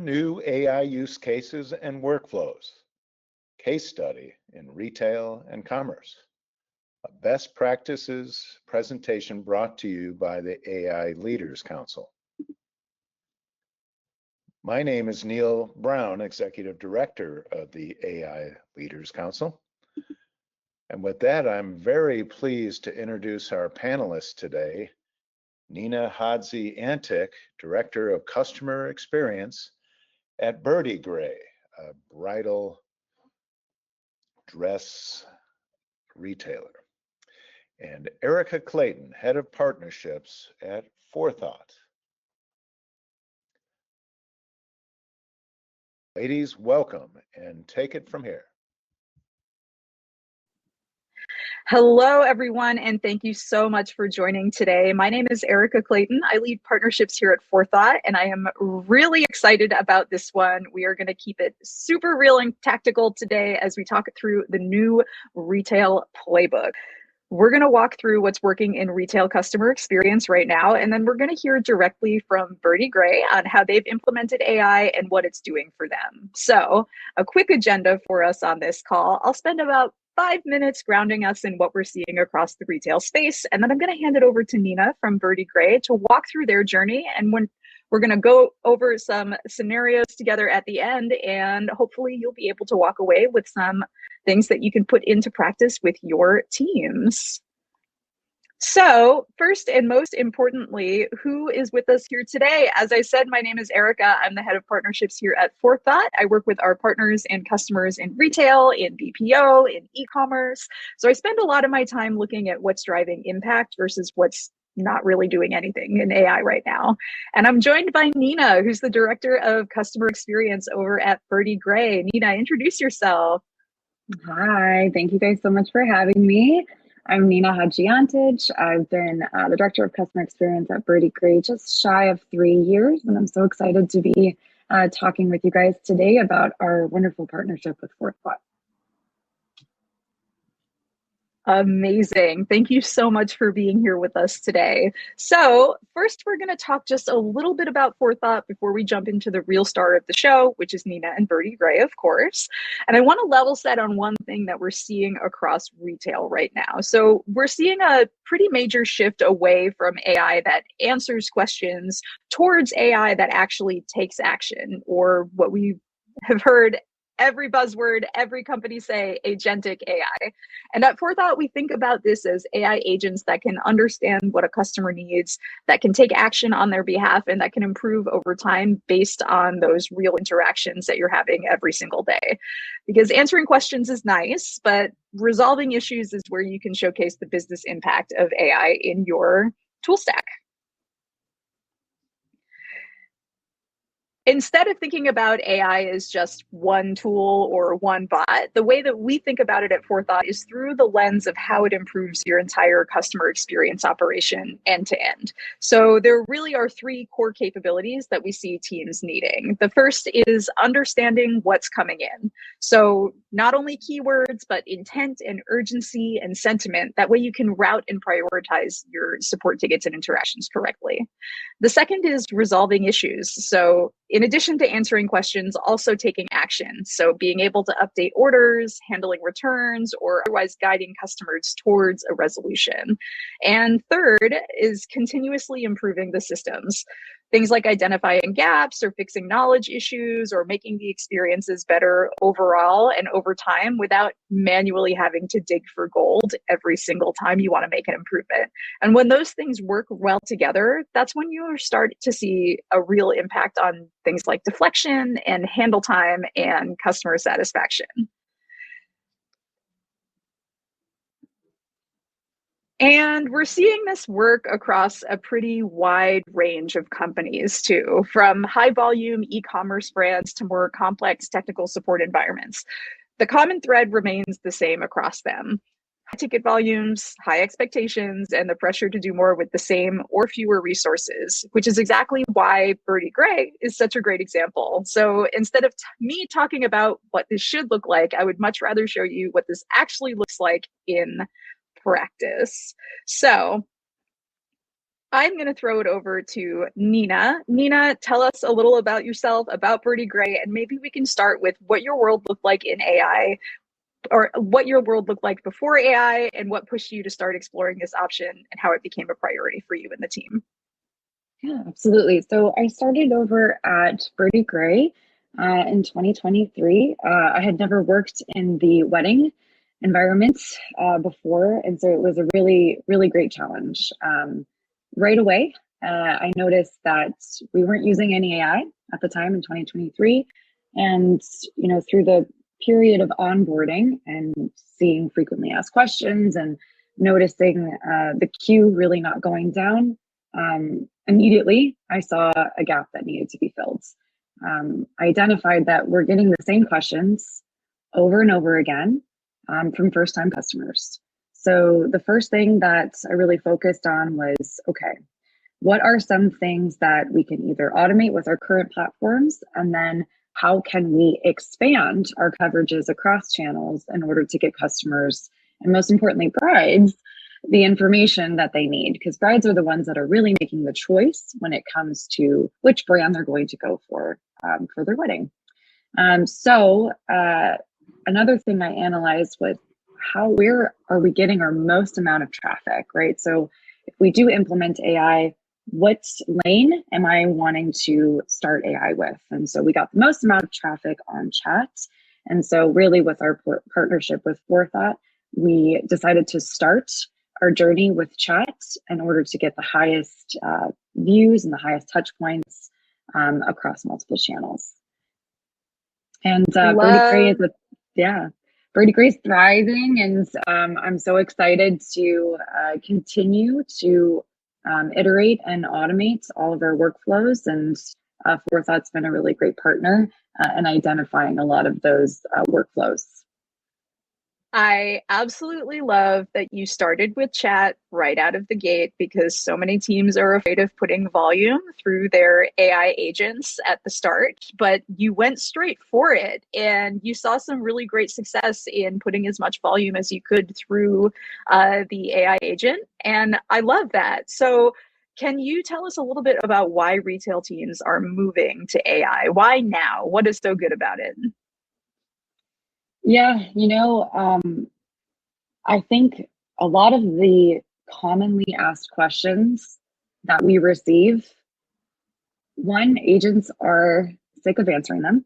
new AI use cases and workflows. Case study in retail and commerce. A best practices presentation brought to you by the AI Leaders Council. My name is Neil Brown, Executive Director of the AI Leaders Council. And with that, I'm very pleased to introduce our panelists today, Nina Hadzi-Antic, Director of Customer Experience at Birdy Grey, a bridal dress retailer, and Erica Clayton, Head of Partnerships at Forethought. Ladies, welcome, and take it from here. Hello, everyone, and thank you so much for joining today. My name is Erica Clayton. I lead partnerships here at Forethought, and I am really excited about this one. We are going to keep it super real and tactical today as we talk through the new retail playbook. We're going to walk through what's working in retail customer experience right now, and then we're going to hear directly from Birdy Grey on how they've implemented AI and what it's doing for them. So, a quick agenda for us on this call. I'll spend about 5 minutes grounding us in what we're seeing across the retail space. And then I'm going to hand it over to Nina from Birdy Grey to walk through their journey. And when we're going to go over some scenarios together at the end, and hopefully you'll be able to walk away with some things that you can put into practice with your teams. So first and most importantly, who is with us here today? As I said, my name is Erica. I'm the head of partnerships here at Forethought. I work with our partners and customers in retail, in BPO, in e-commerce. So I spend a lot of my time looking at what's driving impact versus what's not really doing anything in AI right now. And I'm joined by Nina, who's the director of customer experience over at Birdy Grey. Nina, introduce yourself. Hi, thank you guys so much for having me. I'm Nina Hadzi-Antic. I've been the Director of Customer Experience at Birdy Grey just shy of 3 years, and I'm so excited to be talking with you guys today about our wonderful partnership with Forethought. Amazing. Thank you so much for being here with us today. So first, we're going to talk just a little bit about Forethought before we jump into the real star of the show, which is Nina and Birdy Grey, of course. And I want to level set on one thing that we're seeing across retail right now. So we're seeing a pretty major shift away from AI that answers questions towards AI that actually takes action, or what we have heard every buzzword, every company say, agentic AI. And at Forethought, we think about this as AI agents that can understand what a customer needs, that can take action on their behalf, and that can improve over time based on those real interactions that you're having every single day. Because answering questions is nice, but resolving issues is where you can showcase the business impact of AI in your tool stack. Instead of thinking about AI as just one tool or one bot, the way that we think about it at Forethought is through the lens of how it improves your entire customer experience operation end to end. So there really are 3 core capabilities that we see teams needing. The first is understanding what's coming in. So not only keywords, but intent and urgency and sentiment. That way you can route and prioritize your support tickets and interactions correctly. The second is resolving issues. So in addition to answering questions, also taking action. So being able to update orders, handling returns, or otherwise guiding customers towards a resolution. And third is continuously improving the systems. Things like identifying gaps or fixing knowledge issues or making the experiences better overall and over time without manually having to dig for gold every single time you want to make an improvement. And when those things work well together, that's when you start to see a real impact on things like deflection and handle time and customer satisfaction. And we're seeing this work across a pretty wide range of companies too, from high volume e-commerce brands to more complex technical support environments. The common thread remains the same across them. High ticket volumes, high expectations, and the pressure to do more with the same or fewer resources, which is exactly why Birdy Grey is such a great example. So instead of me talking about what this should look like, I would much rather show you what this actually looks like in practice. So I'm going to throw it over to Nina. Nina, tell us a little about yourself, about Birdy Grey, and maybe we can start with what your world looked like in AI, or what your world looked like before AI, and what pushed you to start exploring this option and how it became a priority for you and the team. Yeah, absolutely. So I started over at Birdy Grey in 2023. I had never worked in the wedding environment before, and so it was a really, really great challenge. Right away, I noticed that we weren't using any AI at the time in 2023, and through the period of onboarding and seeing frequently asked questions and noticing the queue really not going down. Immediately, I saw a gap that needed to be filled. I identified that we're getting the same questions over and over again from first-time customers. So the first thing that I really focused on was, okay, what are some things that we can either automate with our current platforms, and then how can we expand our coverages across channels in order to get customers, and most importantly, brides, the information that they need, because brides are the ones that are really making the choice when it comes to which brand they're going to go for their wedding. So another thing I analyzed was where are we getting our most amount of traffic, right? So if we do implement AI, what lane am I wanting to start AI with? And so we got the most amount of traffic on chat. And so really with our partnership with Forethought, we decided to start our journey with chat in order to get the highest views and the highest touch points across multiple channels. And Birdy Grey is Birdy Grey's thriving, and I'm so excited to continue to iterate and automate all of our workflows. And Forethought's been a really great partner in identifying a lot of those workflows. I absolutely love that you started with chat right out of the gate, because so many teams are afraid of putting volume through their AI agents at the start, but you went straight for it and you saw some really great success in putting as much volume as you could through the AI agent. And I love that. So can you tell us a little bit about why retail teams are moving to AI? Why now? What is so good about it? Yeah, I think a lot of the commonly asked questions that we receive, one, agents are sick of answering them.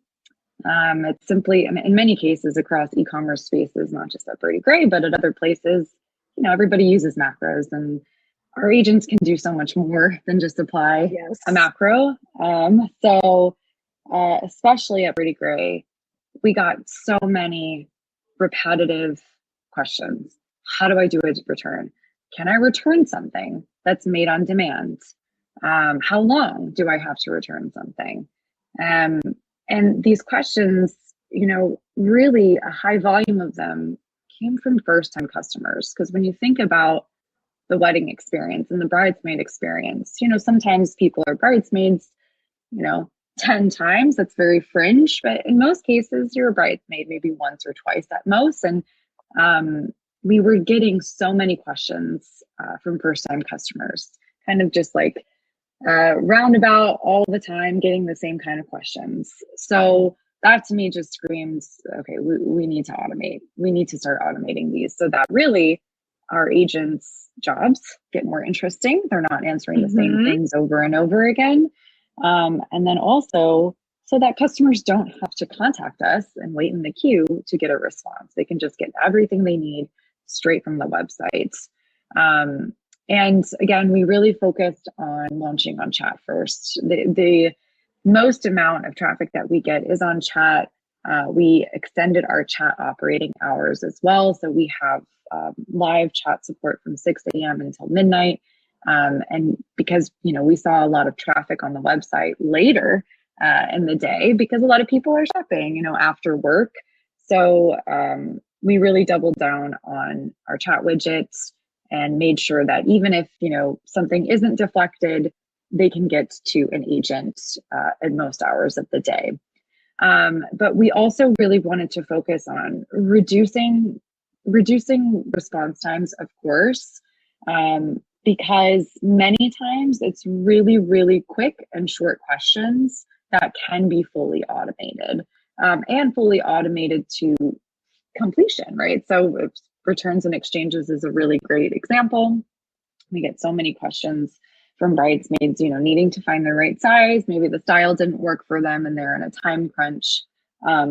It's simply, in many cases across e-commerce spaces, not just at Birdy Grey, but at other places, everybody uses macros, and our agents can do so much more than just apply a macro. So especially at Birdy Grey, we got so many repetitive questions. How do I do a return? Can I return something that's made on demand? How long do I have to return something? And these questions, really a high volume of them came from first-time customers. Because when you think about the wedding experience and the bridesmaid experience, sometimes people are bridesmaids, 10 times. That's very fringe, but in most cases, you're a bridesmaid maybe once or twice at most. And we were getting so many questions from first-time customers, kind of just like roundabout all the time, getting the same kind of questions. So that to me just screams, okay, we need to automate. We need to start automating these so that really our agents' jobs get more interesting. They're not answering the same things over and over again. And then also so that customers don't have to contact us and wait in the queue to get a response. They can just get everything they need straight from the website. And again, we really focused on launching on chat first. The most amount of traffic that we get is on chat. We extended our chat operating hours as well. So we have live chat support from 6 a.m. until midnight. And because, we saw a lot of traffic on the website later in the day, because a lot of people are shopping, after work. So we really doubled down on our chat widgets and made sure that even if, something isn't deflected, they can get to an agent at most hours of the day. But we also really wanted to focus on reducing response times, of course. because many times it's really, really quick and short questions that can be fully automated, and fully automated to completion, right? So returns and exchanges is a really great example. We get so many questions from bridesmaids, needing to find the right size. Maybe the style didn't work for them and they're in a time crunch.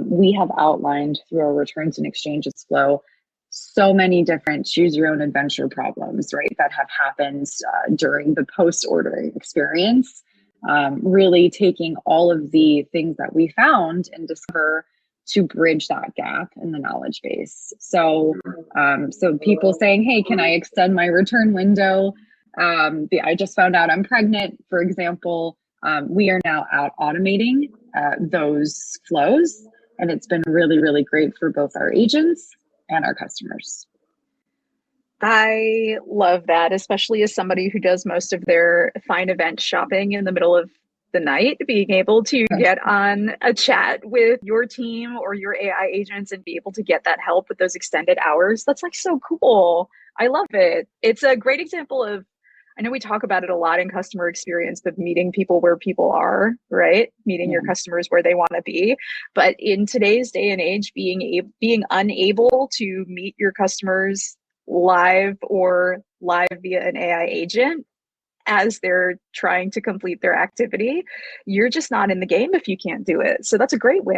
We have outlined through our returns and exchanges flow so many different choose your own adventure problems, right, that have happened during the post-ordering experience. Really taking all of the things that we found and discover to bridge that gap in the knowledge base. So, so people saying, hey, can I extend my return window? I just found out I'm pregnant, for example. We are now out automating those flows, and it's been really, really great for both our agents and our customers. I love that, especially as somebody who does most of their fine event shopping in the middle of the night, being able to get on a chat with your team or your AI agents and be able to get that help with those extended hours. That's like so cool. I love it. It's a great example of, I know we talk about it a lot in customer experience, but meeting people where people are, right? Meeting your customers where they want to be. But in today's day and age, being unable to meet your customers live or live via an AI agent as they're trying to complete their activity, you're just not in the game if you can't do it. So that's a great win.